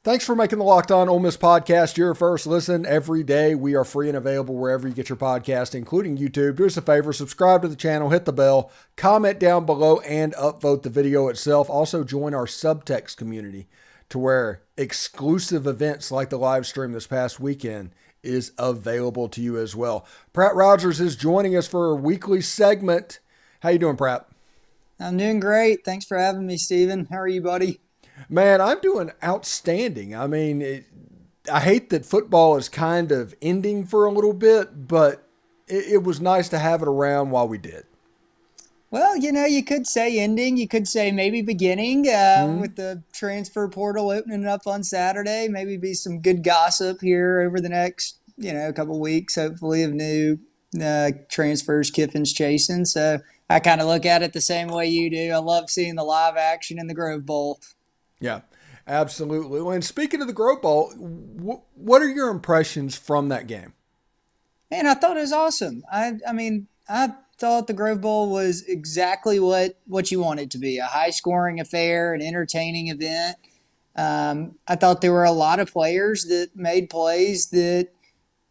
Thanks for making the Locked On Ole Miss podcast your first listen every day. We are free and available wherever you get your podcast, including YouTube. Do us a favor, subscribe to the channel, hit the bell, comment down below, and upvote the video itself. Also, join our Subtext community to where exclusive events like the live stream this past weekend is available to you as well. Pratt Rogers is joining us for a weekly segment. How you doing, Pratt? I'm doing great. Thanks for having me, Steven. How are you, buddy? Man, I'm doing outstanding. I mean, I hate that football is kind of ending for a little bit, but it was nice to have it around while we did. Well, you could say ending. You could say maybe beginning with the transfer portal opening up on Saturday. Maybe be some good gossip here over the next, couple of weeks, hopefully, of new transfers Kiffin's chasing. So I kind of look at it the same way you do. I love seeing the live action in the Grove Bowl. Yeah, absolutely. And speaking of the Grove Bowl, what are your impressions from that game? Man, I thought it was awesome. I thought the Grove Bowl was exactly what you want it to be, a high-scoring affair, an entertaining event. I thought there were a lot of players that made plays that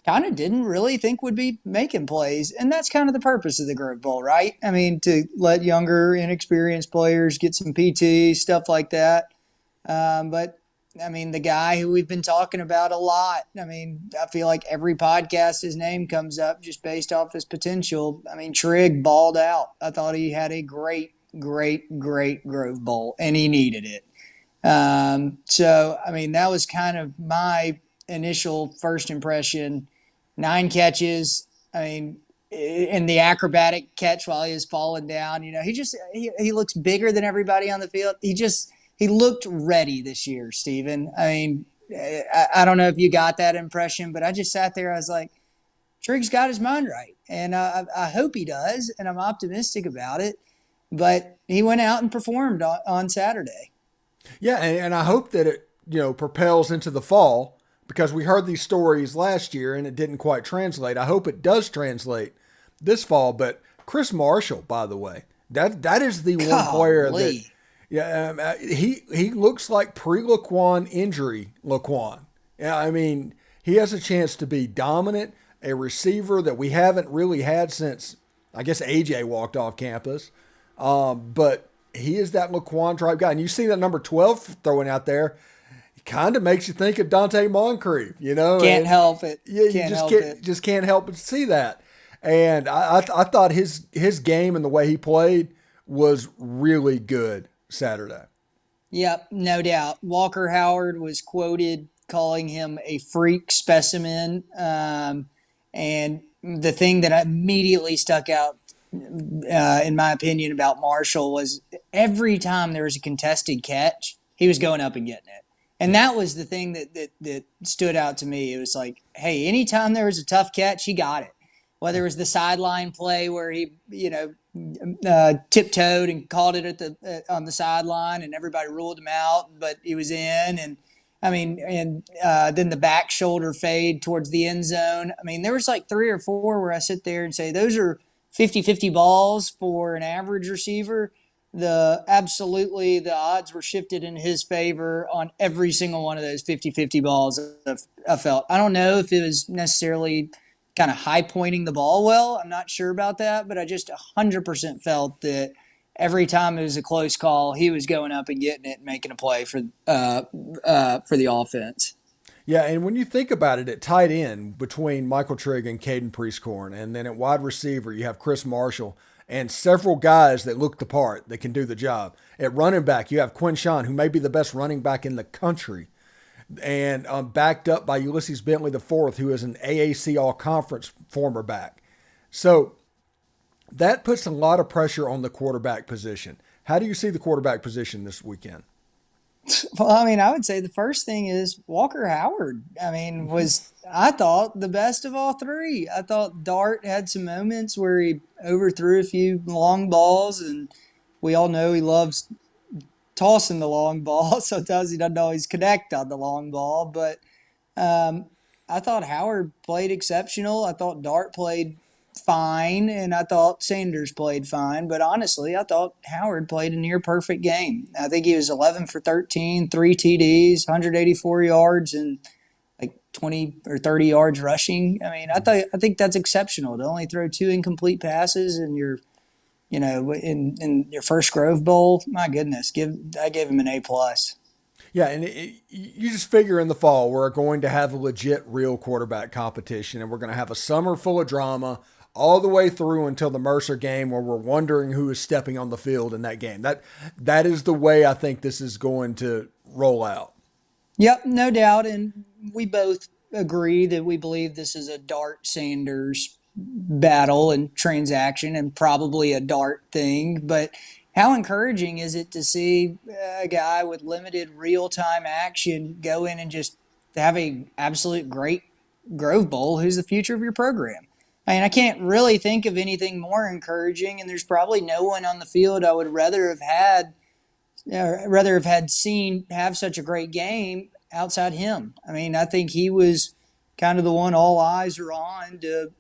kind of didn't really think would be making plays, and that's kind of the purpose of the Grove Bowl, right? I mean, to let younger, inexperienced players get some PT, stuff like that. But the guy who we've been talking about a lot, I feel like every podcast his name comes up just based off his potential. Trigg balled out. I thought he had a great Grove Bowl, and he needed it. That was kind of my initial first impression. 9 catches. In the acrobatic catch while he was falling down, he looks bigger than everybody on the field. He looked ready this year, Steven. I don't know if you got that impression, but I just sat there. I was like, Trigg's got his mind right. And I hope he does, and I'm optimistic about it. But he went out and performed on Saturday. Yeah, and I hope that it, propels into the fall, because we heard these stories last year and it didn't quite translate. I hope it does translate this fall. But Chris Marshall, by the way, that is the one player that – yeah, he looks like pre-Laquan injury Laquan. Yeah, he has a chance to be dominant, a receiver that we haven't really had since, I guess, AJ walked off campus. But he is that Laquan type guy. And you see that number 12 throwing out there, it kind of makes you think of Dante Moncrief, Can't help it. Yeah, you just can't help but see that. And I thought his game and the way he played was really good Saturday. Yep, no doubt. Walker Howard was quoted calling him a freak specimen. And the thing that immediately stuck out, in my opinion, about Marshall was every time there was a contested catch, he was going up and getting it. And that was the thing that stood out to me. It was like, hey, anytime there was a tough catch, he got it. Whether it was the sideline play where he, tiptoed and called it on the sideline, and everybody ruled him out, but he was in. And then the back shoulder fade towards the end zone. There was like 3 or 4 where I sit there and say those are 50-50 balls for an average receiver. Absolutely the odds were shifted in his favor on every single one of those 50-50 balls. I felt. I don't know if it was necessarily kind of high pointing the ball well. I'm not sure about that, but I just 100% felt that every time it was a close call, he was going up and getting it and making a play for the offense. Yeah, and when you think about it, at tight end between Michael Trigg and Caden Priestcorn, and then at wide receiver you have Chris Marshall and several guys that look the part that can do the job. At running back you have Quinshawn, who may be the best running back in the country, and backed up by Ulysses Bentley IV, who is an AAC All-Conference former back. So that puts a lot of pressure on the quarterback position. How do you see the quarterback position this weekend? Well, I would say the first thing is Walker Howard. Was, I thought, the best of all 3. I thought Dart had some moments where he overthrew a few long balls, and we all know he loves tossing the long ball. Sometimes he doesn't always connect on the long ball. But I thought Howard played exceptional. I thought Dart played fine, and I thought Sanders played fine. But honestly, I thought Howard played a near perfect game. I think he was 11 for 13, 3 TDs, 184 yards, and like 20 or 30 yards rushing. I mean, I think that's exceptional to only throw 2 incomplete passes in your, in your first Grove Bowl. My goodness, I gave him an A+. Yeah, and you just figure in the fall we're going to have a legit real quarterback competition, and we're going to have a summer full of drama all the way through until the Mercer game, where we're wondering who is stepping on the field in that game. That is the way I think this is going to roll out. Yep, no doubt. And we both agree that we believe this is a Dart Sanders battle and transaction and probably a Dart thing. But how encouraging is it to see a guy with limited real time action go in and just have a absolute great Grove Bowl who's the future of your program? I mean, I can't really think of anything more encouraging, and there's probably no one on the field I would rather have had seen have such a great game outside him. I mean, I think he was kind of the one all eyes are on to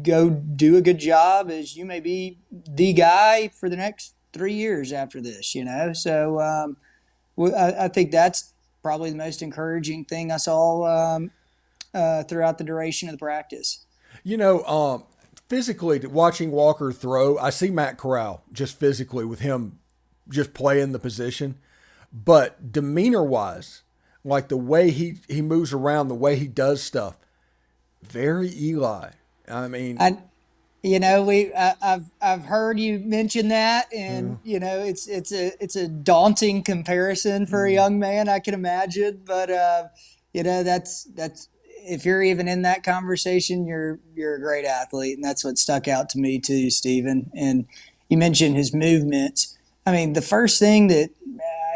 go do a good job, as you may be the guy for the next 3 years after this, So I think that's probably the most encouraging thing I saw throughout the duration of the practice. Physically, watching Walker throw, I see Matt Corral just physically with him just playing the position. But demeanor-wise, like the way he moves around, the way he does stuff, very Eli. I mean, I've heard you mention that, and it's a daunting comparison for a young man, I can imagine. But that's if you're even in that conversation, you're a great athlete, and that's what stuck out to me too, Stephen. And you mentioned his movements. I mean, the first thing that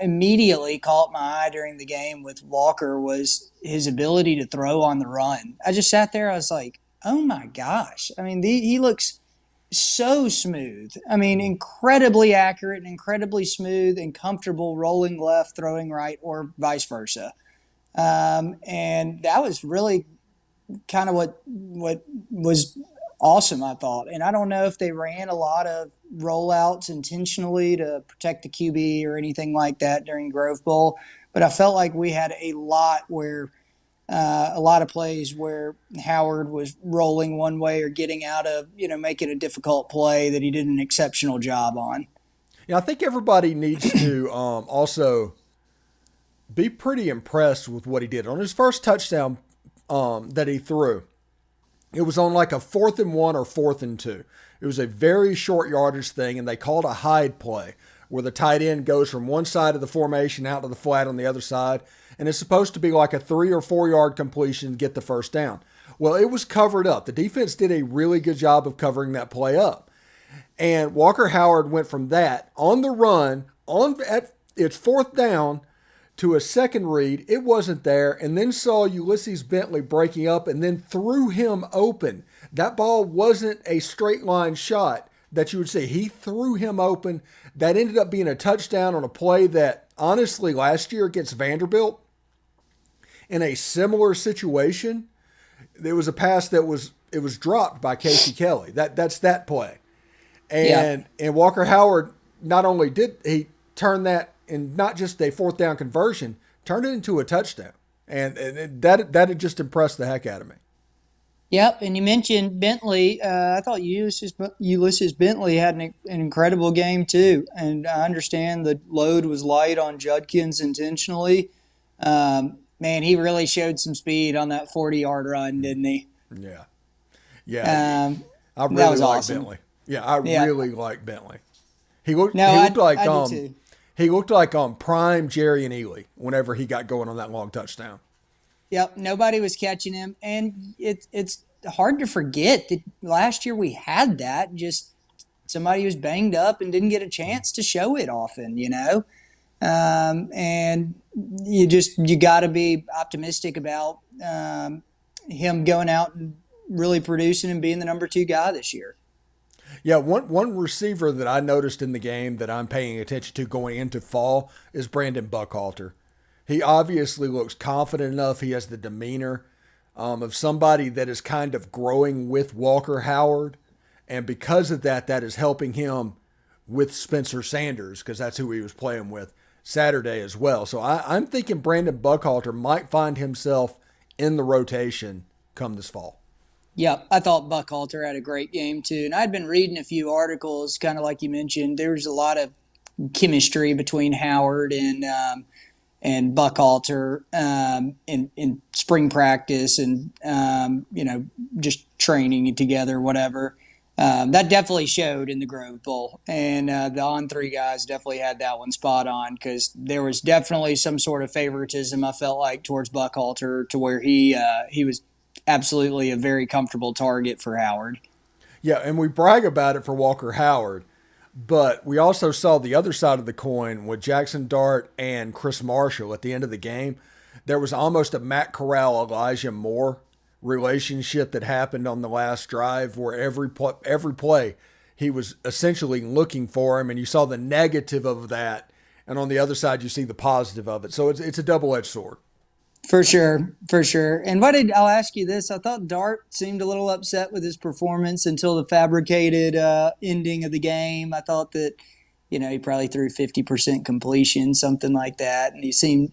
immediately caught my eye during the game with Walker was his ability to throw on the run. I just sat there. I was like, oh my gosh. I mean, he looks so smooth. I mean, incredibly accurate and incredibly smooth and comfortable rolling left, throwing right, or vice versa. And that was really kind of what was awesome, I thought. And I don't know if they ran a lot of rollouts intentionally to protect the QB or anything like that during Grove Bowl, but I felt like we had a lot of plays where Howard was rolling one way or getting out of, making a difficult play that he did an exceptional job on. Yeah, I think everybody needs to also be pretty impressed with what he did on his first touchdown that he threw. It was on like a 4th and 1 or 4th and 2. It was a very short yardage thing, and they called a hide play where the tight end goes from one side of the formation out to the flat on the other side, and it's supposed to be like a 3 or 4 yard completion to get the first down. Well, it was covered up. The defense did a really good job of covering that play up. And Walker Howard went from that on the run at its 4th down to a second read. It wasn't there, and then saw Ulysses Bentley breaking up and then threw him open. That ball wasn't a straight line shot that you would see. He threw him open. That ended up being a touchdown on a play that, honestly, last year against Vanderbilt, in a similar situation, there was a pass that was dropped by Casey Kelly. That's that play. And Walker Howard, not only did he turn that in not just a 4th down conversion, turned it into a touchdown. And that had just impressed the heck out of me. Yep, and you mentioned Bentley. I thought Ulysses Bentley had an incredible game too. And I understand the load was light on Judkins intentionally. Man, he really showed some speed on that 40-yard run, didn't he? Yeah. I really like awesome. Bentley. Yeah, I really like Bentley. He looked like prime Jerry and Ely whenever he got going on that long touchdown. Yep, nobody was catching him, and it's hard to forget that last year we had that. Just somebody was banged up and didn't get a chance to show it often, and you got to be optimistic about him going out and really producing and being the number 2 guy this year. Yeah, one receiver that I noticed in the game that I'm paying attention to going into fall is Brandon Buckhalter. He obviously looks confident enough. He has the demeanor of somebody that is kind of growing with Walker Howard. And because of that, that is helping him with Spencer Sanders, because that's who he was playing with Saturday as well. So I'm thinking Brandon Buckhalter might find himself in the rotation come this fall. Yep, I thought Buckhalter had a great game too. And I'd been reading a few articles, kind of like you mentioned. There's a lot of chemistry between Howard and Buckhalter in spring practice and just training together, whatever. That definitely showed in the Grove Bowl, and the on-3 guys definitely had that one spot on because there was definitely some sort of favoritism I felt like towards Buckhalter to where he was absolutely a very comfortable target for Howard. Yeah, and we brag about it for Walker Howard, but we also saw the other side of the coin with Jaxson Dart and Chris Marshall at the end of the game. There was almost a Matt Corral, Elijah Moore relationship that happened on the last drive where every play he was essentially looking for him, and you saw the negative of that, and on the other side you see the positive of it. So it's a double-edged sword. For sure. And I'll ask you this. I thought Dart seemed a little upset with his performance until the fabricated ending of the game. I thought that, he probably threw 50% completion, something like that. And he seemed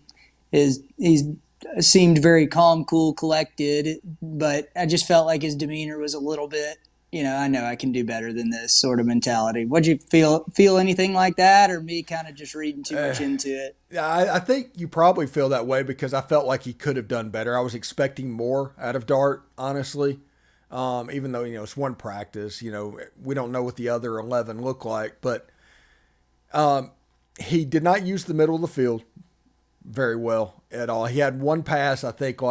very calm, cool, collected, but I just felt like his demeanor was a little bit, I know I can do better than this sort of mentality. What'd you feel anything like that, or me kind of just reading too much into it? Yeah, I think you probably feel that way because I felt like he could have done better. I was expecting more out of Dart, honestly, even though, it's one practice. We don't know what the other 11 look like, but he did not use the middle of the field very well at all. He had one pass, I think,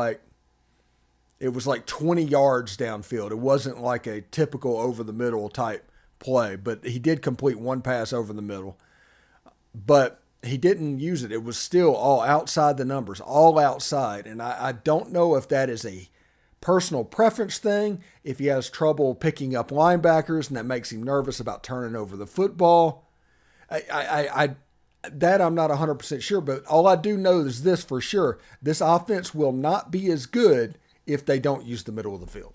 it was like 20 yards downfield. It wasn't like a typical over the middle type play, but he did complete one pass over the middle. But he didn't use it. It was still all outside the numbers, all outside. And I don't know if that is a personal preference thing, if he has trouble picking up linebackers and that makes him nervous about turning over the football. That I'm not 100% sure, but all I do know is this for sure. This offense will not be as good if they don't use the middle of the field.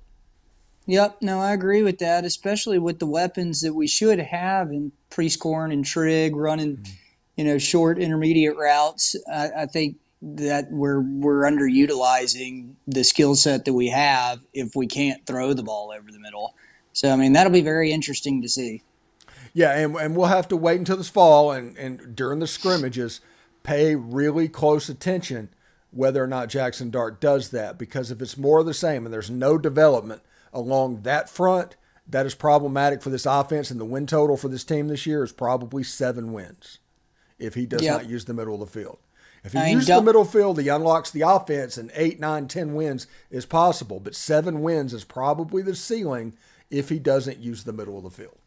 Yep, no, I agree with that, especially with the weapons that we should have in Prescorn and Trigg running, short intermediate routes. I think that we're underutilizing the skill set that we have if we can't throw the ball over the middle. So, that'll be very interesting to see. Yeah, and we'll have to wait until this fall and during the scrimmages, pay really close attention whether or not Jaxson Dart does that, because if it's more of the same and there's no development along that front, that is problematic for this offense, and the win total for this team this year is probably 7 wins if he does not use the middle of the field. If he uses the middle field, he unlocks the offense, and 8, 9, 10 wins is possible, but 7 wins is probably the ceiling if he doesn't use the middle of the field.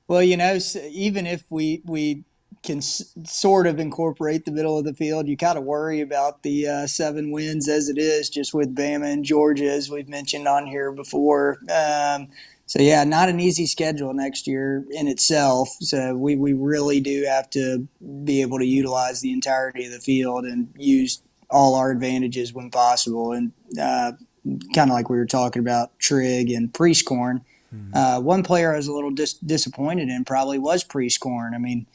Well, even if we can sort of incorporate the middle of the field, you kind of worry about the 7 wins as it is, just with Bama and Georgia, as we've mentioned on here before. Not an easy schedule next year in itself. So we really do have to be able to utilize the entirety of the field and use all our advantages when possible. And kind of like we were talking about Trigg and Prescorn. One player I was a little disappointed in probably was Prescorn.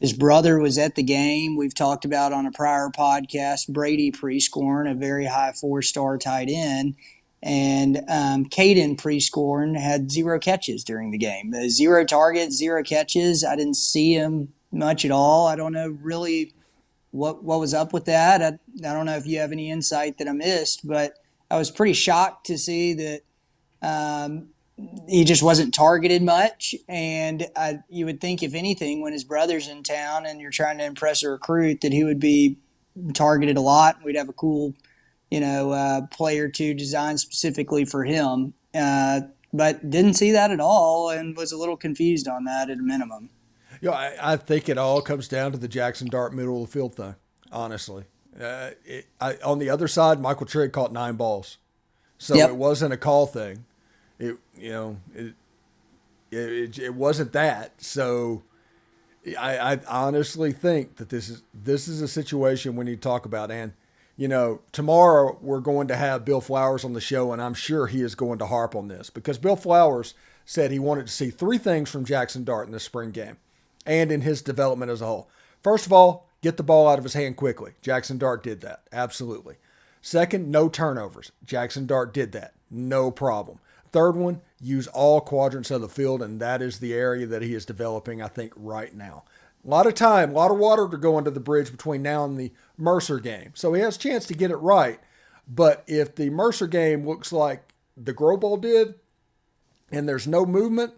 His brother was at the game. We've talked about on a prior podcast, Brady Prescorn, a very high 4-star tight end. And Caden Prescorn had 0 catches during the game. 0 targets, 0 catches. I didn't see him much at all. I don't know really what was up with that. I don't know if you have any insight that I missed, but I was pretty shocked to see that he just wasn't targeted much. And you would think, if anything, when his brother's in town and you're trying to impress a recruit, that he would be targeted a lot. We'd have a cool, play or two designed specifically for him. But didn't see that at all and was a little confused on that at a minimum. I think it all comes down to the Jaxson Dart middle of the field thing, honestly. On the other side, Michael Trigg caught 9 balls. So It wasn't a call thing. It wasn't that. So I honestly think that this is a situation we need to talk about. And, tomorrow we're going to have Bill Flowers on the show, and I'm sure he is going to harp on this because Bill Flowers said he wanted to see three things from Jaxson Dart in the spring game and in his development as a whole. First of all, get the ball out of his hand quickly. Jaxson Dart did that. Absolutely. Second, no turnovers. Jaxson Dart did that. No problem. Third one, use all quadrants of the field, and that is the area that he is developing, I think, right now. A lot of time, a lot of water to go under the bridge between now and the Mercer game. So he has a chance to get it right. But if the Mercer game looks like the Grove Bowl did and there's no movement,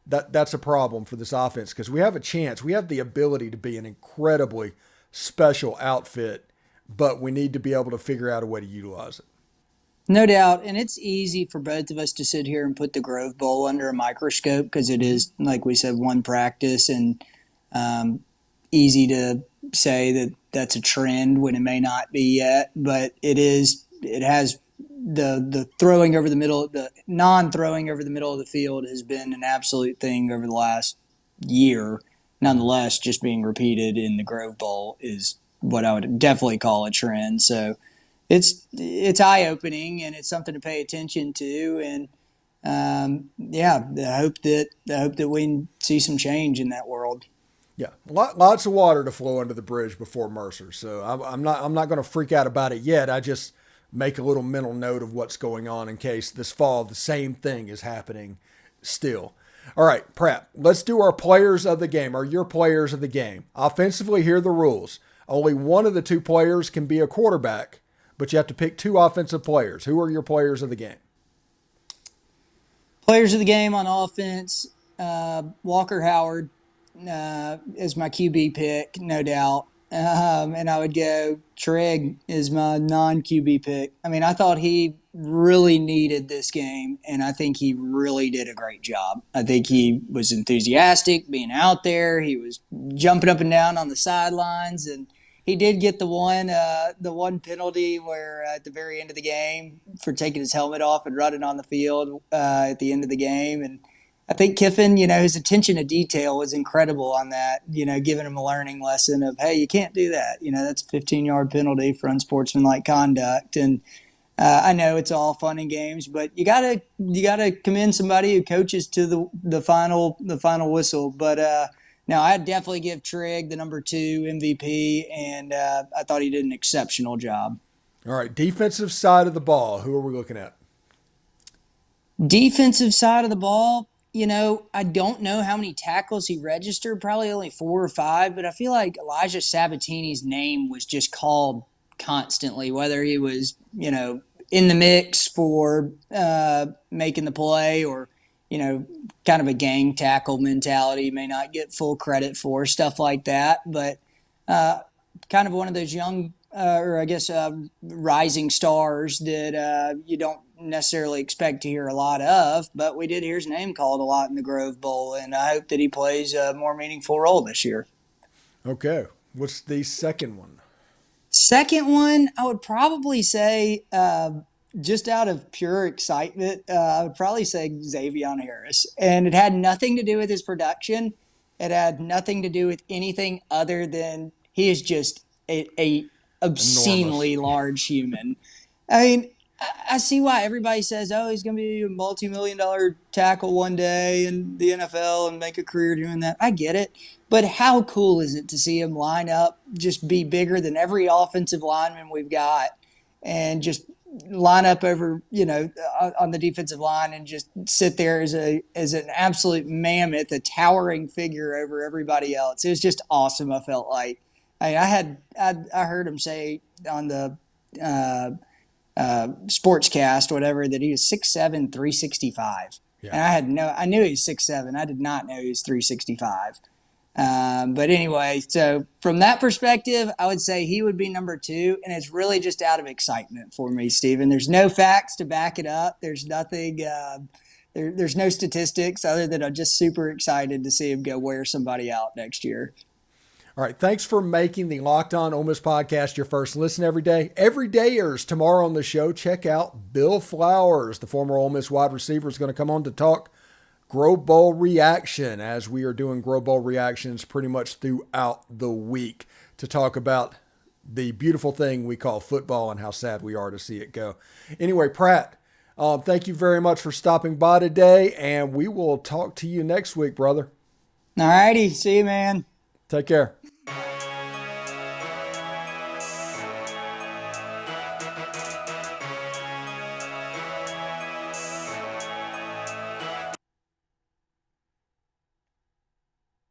that's a problem for this offense because we have a chance. We have the ability to be an incredibly special outfit, but we need to be able to figure out a way to utilize it. No doubt. And it's easy for both of us to sit here and put the Grove Bowl under a microscope because it is, like we said, one practice and easy to say that that's a trend when it may not be yet, but it has the throwing over the middle, the non-throwing over the middle of the field has been an absolute thing over the last year. Nonetheless, just being repeated in the Grove Bowl is what I would definitely call a trend. So it's eye-opening and it's something to pay attention to. And I hope that we see some change in that world. Yeah, lots of water to flow under the bridge before Mercer. So I'm not going to freak out about it yet. I just make a little mental note of what's going on in case this fall the same thing is happening still. All right, Pratt, let's do our players of the game, or your players of the game. Offensively, here are the rules. Only one of the two players can be a quarterback, but you have to pick two offensive players. Who are your players of the game? Players of the game on offense, Walker Howard is my QB pick, no doubt. And I would go Trigg is my non-QB pick. I mean, I thought he really needed this game, and I think he really did a great job. I think he was enthusiastic being out there. He was jumping up and down on the sidelines, and he did get the one penalty where at the very end of the game for taking his helmet off and running on the field at the end of the game. And I think Kiffin, his attention to detail was incredible on that, giving him a learning lesson of, hey, you can't do that. That's a 15-yard penalty for unsportsmanlike conduct. And I know it's all fun and games, but you gotta commend somebody who coaches to the final whistle. But no, I'd definitely give Trigg the number 2 MVP, and I thought he did an exceptional job. All right, defensive side of the ball, who are we looking at? Defensive side of the ball, I don't know how many tackles he registered, probably only 4 or 5, but I feel like Elijah Sabatini's name was just called constantly, whether he was, in the mix for making the play or, kind of a gang tackle mentality, may not get full credit for, stuff like that. But kind of one of those young, rising stars that you don't necessarily expect to hear a lot of, but we did hear his name called a lot in the Grove Bowl, and I hope that he plays a more meaningful role this year. Okay. What's the second one? Second one, I would probably say, just out of pure excitement, I would probably say Xavion Harris. And it had nothing to do with his production. It had nothing to do with anything other than he is just a obscenely large human. I mean, I see why everybody says, oh, he's going to be a multi-million-dollar tackle one day in the NFL and make a career doing that. I get it. But how cool is it to see him line up, just be bigger than every offensive lineman we've got, and just line up over, on the defensive line and just sit there as an absolute mammoth, a towering figure over everybody else. It was just awesome, I felt like. I heard him say on the sportscast, whatever, that he was 6'7", 365. Yeah. And I knew he was 6'7". I did not know he was 365. But anyway, so from that perspective, I would say he would be number 2, and it's really just out of excitement for me, Stephen. There's no facts to back it up. There's nothing, there's no statistics other than I'm just super excited to see him go wear somebody out next year. All right, thanks for making the Locked On Ole Miss podcast your first listen every day. Every dayers tomorrow on the show, check out Bill Flowers, the former Ole Miss wide receiver, is going to come on to talk Grove Bowl reaction, as we are doing Grove Bowl reactions pretty much throughout the week to talk about the beautiful thing we call football and how sad we are to see it go. Anyway, Pratt, Thank you very much for stopping by today, and we will talk to you next week, brother. All righty. See you, man. Take care.